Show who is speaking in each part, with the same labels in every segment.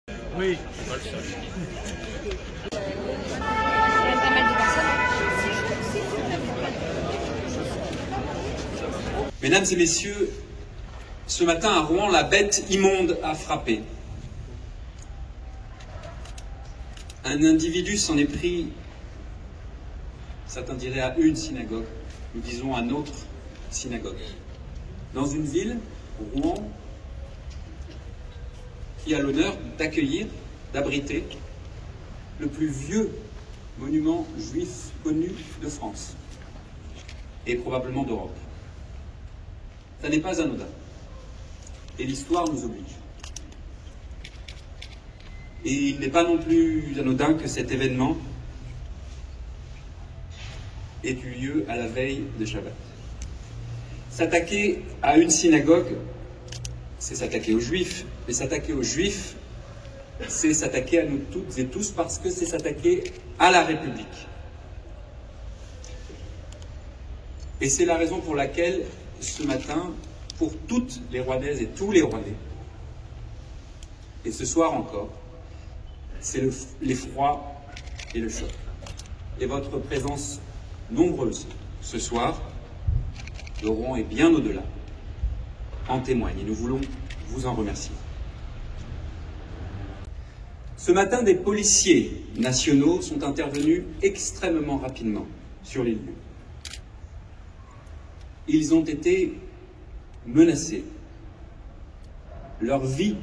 Speaker 1: Oui.
Speaker 2: Mesdames et messieurs, ce matin à Rouen, la bête immonde a frappé. Un individu s'en est pris, certains diraient à une synagogue, nous disons à notre synagogue. Dans une ville, Rouen, qui a l'honneur d'accueillir, d'abriter le plus vieux monument juif connu de France et probablement d'Europe. Ça n'est pas anodin. Et l'histoire nous oblige. Et il n'est pas non plus anodin que cet événement ait eu lieu à la veille de Shabbat. S'attaquer à une synagogue, c'est s'attaquer aux Juifs, mais s'attaquer aux Juifs, c'est s'attaquer à nous toutes et tous parce que c'est s'attaquer à la République. Et c'est la raison pour laquelle, ce matin, pour toutes les Rouennaises et tous les Rouennais, et ce soir encore, c'est l'effroi et le choc. Et votre présence nombreuse ce soir de Rouen et bien au-delà en témoigne et nous voulons vous en remercier. Ce matin, des policiers nationaux sont intervenus extrêmement rapidement sur les lieux. Ils ont été menacés. Leurs vies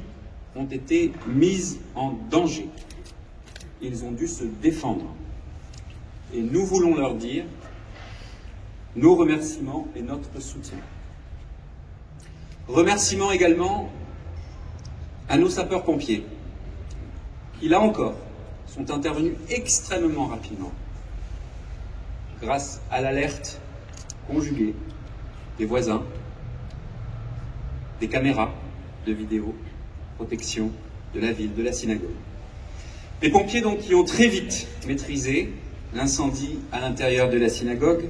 Speaker 2: ont été mises en danger. Ils ont dû se défendre. Et nous voulons leur dire nos remerciements et notre soutien. Remerciements également à nos sapeurs-pompiers, qui là encore sont intervenus extrêmement rapidement, grâce à l'alerte conjuguée des voisins, des caméras de vidéo, protection de la ville, de la synagogue. Les pompiers donc qui ont très vite maîtrisé l'incendie à l'intérieur de la synagogue,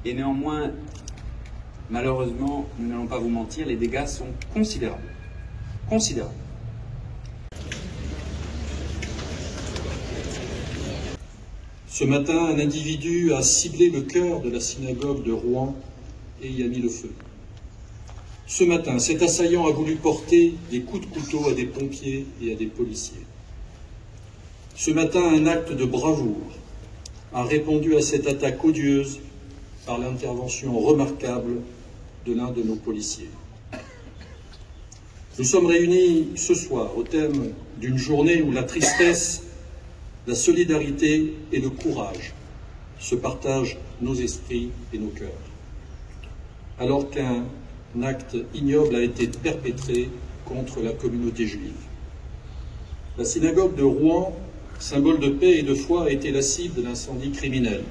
Speaker 2: et néanmoins, malheureusement, nous n'allons pas vous mentir, les dégâts sont considérables. Considérables.
Speaker 3: Ce matin, un individu a ciblé le cœur de la synagogue de Rouen et y a mis le feu. Ce matin, cet assaillant a voulu porter des coups de couteau à des pompiers et à des policiers. Ce matin, un acte de bravoure a répondu à cette attaque odieuse par l'intervention remarquable de l'un de nos policiers. Nous sommes réunis ce soir au thème d'une journée où la tristesse, la solidarité et le courage se partagent nos esprits et nos cœurs. Alors qu'un acte ignoble a été perpétré contre la communauté juive. La synagogue de Rouen, symbole de paix et de foi, a été la cible de l'incendie criminel.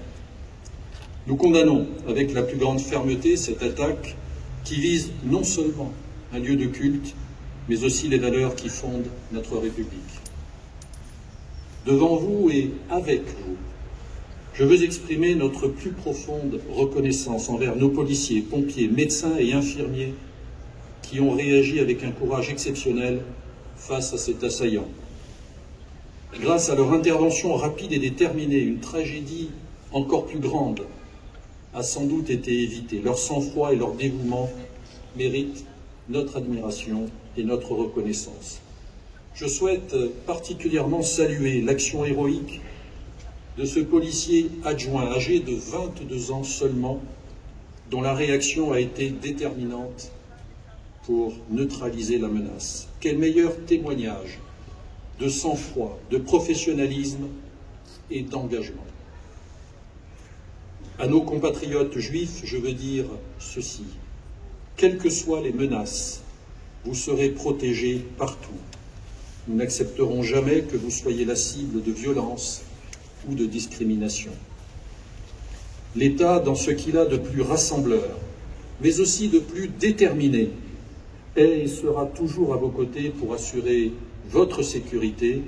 Speaker 3: Nous condamnons avec la plus grande fermeté cette attaque qui vise non seulement un lieu de culte, mais aussi les valeurs qui fondent notre République. Devant vous et avec vous, je veux exprimer notre plus profonde reconnaissance envers nos policiers, pompiers, médecins et infirmiers qui ont réagi avec un courage exceptionnel face à cet assaillant. Grâce à leur intervention rapide et déterminée, une tragédie encore plus grande a sans doute été évitée. Leur sang-froid et leur dévouement méritent notre admiration et notre reconnaissance. Je souhaite particulièrement saluer l'action héroïque de ce policier adjoint âgé de 22 ans seulement, dont la réaction a été déterminante pour neutraliser la menace. Quel meilleur témoignage de sang-froid, de professionnalisme et d'engagement. À nos compatriotes juifs, je veux dire ceci. Quelles que soient les menaces, vous serez protégés partout. Nous n'accepterons jamais que vous soyez la cible de violences ou de discrimination. L'État, dans ce qu'il a de plus rassembleur, mais aussi de plus déterminé, est et sera toujours à vos côtés pour assurer votre sécurité,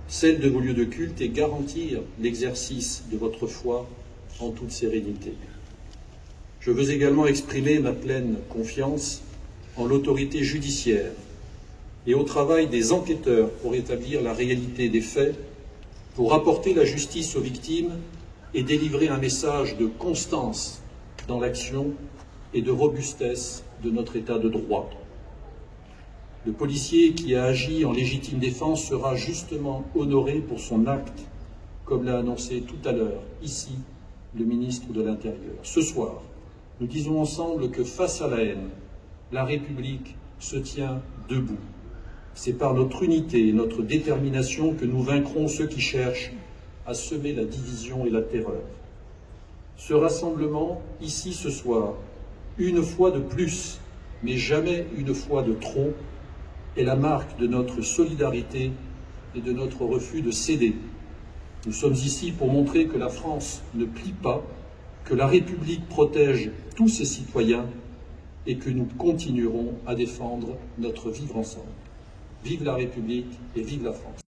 Speaker 3: celle de vos lieux de culte et garantir l'exercice de votre foi en toute sérénité. Je veux également exprimer ma pleine confiance en l'autorité judiciaire et au travail des enquêteurs pour établir la réalité des faits, pour apporter la justice aux victimes et délivrer un message de constance dans l'action et de robustesse de notre État de droit. Le policier qui a agi en légitime défense sera justement honoré pour son acte, comme l'a annoncé tout à l'heure, ici, le ministre de l'Intérieur. Ce soir, nous disons ensemble que face à la haine, la République se tient debout. C'est par notre unité et notre détermination que nous vaincrons ceux qui cherchent à semer la division et la terreur. Ce rassemblement, ici ce soir, une fois de plus, mais jamais une fois de trop, est la marque de notre solidarité et de notre refus de céder. Nous sommes ici pour montrer que la France ne plie pas, que la République protège tous ses citoyens et que nous continuerons à défendre notre vivre ensemble. Vive la République et vive la France.